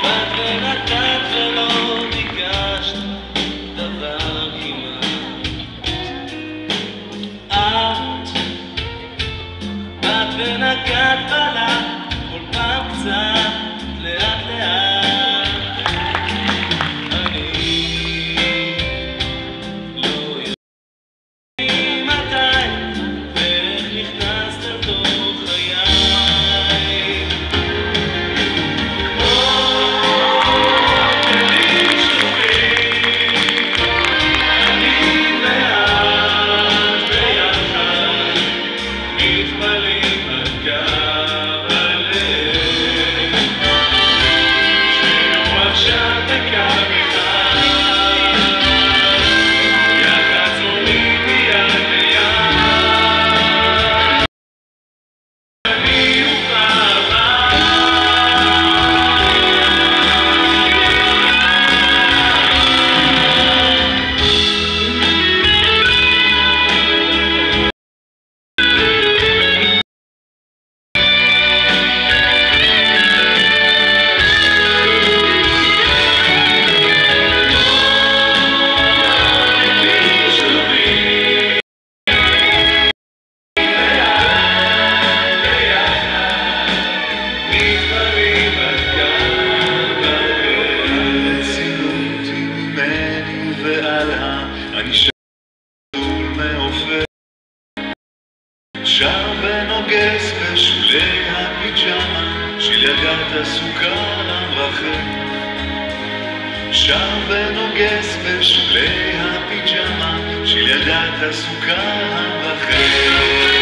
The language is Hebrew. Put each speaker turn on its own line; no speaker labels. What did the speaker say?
באת ונתת ולא ביקשת דבר כמעט. את באת ונגעת בלה כל פעם קצת לאט לאט. אני לא יודעת מתי ואיך נכנסת לתוך חיי. שר ונוגס בשולי הפיג'מה של ילדת עסוקה למרחב. שר ונוגס בשולי הפיג'מה של ילדת עסוקה למרחב.